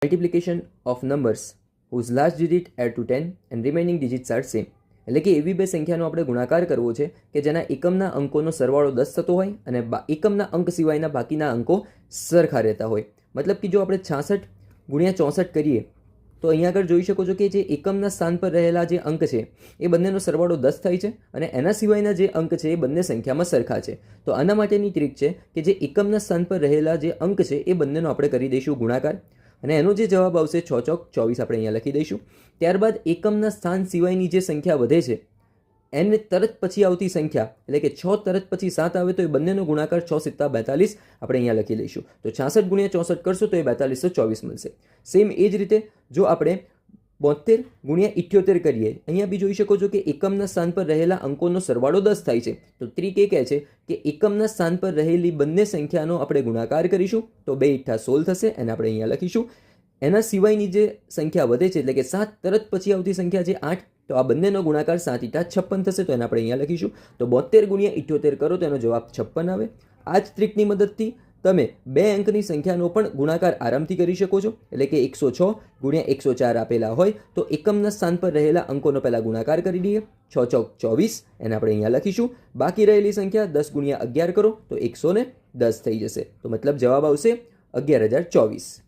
Multiplication of numbers whose last digit add to 10 and remaining digits are same. એટલે કે એવી બે સંખ્યાનો આપણે ગુણાકાર કરવો છે કે જેના એકમના અંકોનો સરવાળો 10 થતો હોય અને એકમના અંક સિવાયના બાકીના અંકો સરખા રહેતા હોય. મતલબ કે જો આપણે 66 ગુણ્યા 64 કરીએ તો અહીંયા આગળ જોઈ શકો છો કે જે એકમના સ્થાન પર રહેલા જે અંક છે એ બંનેનો સરવાળો 10 થાય છે અને એના સિવાયના જે અંક છે એ બંને સંખ્યામાં સરખા છે. તો આના માટેની ટ્રીક છે કે જે એકમના સ્થાન પર રહેલા જે અંક છે એ બંનેનો આપણે કરી દઈશું ગુણાકાર અને એનો જે જવાબ આવશે 6 ચોક 24 આપણે અહીંયા લખી દઈશું. ત્યારબાદ એકમના સ્થાન સિવાયની જે સંખ્યા વધે છે એને તરત પછી આવતી સંખ્યા એટલે કે 6 તરત પછી 7 આવે તો એ બંનેનો ગુણાકાર 6 × 7 = 42 આપણે અહીંયા લખી દઈશું. તો 66 ગુણ્યા 64 કરશો તો એ 4224 મળશે. સેમ એ જ રીતે જો આપણે 72 ગુણ્યા 78 કરીએ, અહીંયા બી જોઈ શકો છો કે એકમના સ્થાન પર રહેલા અંકોનો સરવાળો 10 થાય છે. તો ટ્રીક એ કહે છે કે એકમના સ્થાન પર રહેલી બંને સંખ્યાનો આપણે ગુણાકાર કરીશું તો 2 × 8 = 16 થશે અને આપણે અહીંયા લખીશું. એના સિવાયની જે સંખ્યા વધે છે એટલે કે 7 તરત પછી આવતી સંખ્યા છે 8, તો આ બંનેનો ગુણાકાર 7 × 8 = 56 થશે. તો એને આપણે અહીંયા લખીશું. તો 72 ગુણ્યા 78 કરો તો એનો જવાબ 56 આવે. આ જ ટ્રીકની મદદથી તમે બે અંકની સંખ્યાનો પણ ગુણાકાર આરામથી કરી શકો છો. એટલે કે 106 ગુણ્યા 104 આપેલા હોય તો એકમના સ્થાન પર રહેલા અંકોનો પહેલા ગુણાકાર કરી દઈએ. 6 ચોક 24 એને આપણે અહીંયા લખીશું. બાકી રહેલી સંખ્યા 10 ગુણ્યા 11 કરો તો 110 થઈ જશે. તો મતલબ જવાબ આવશે 11024.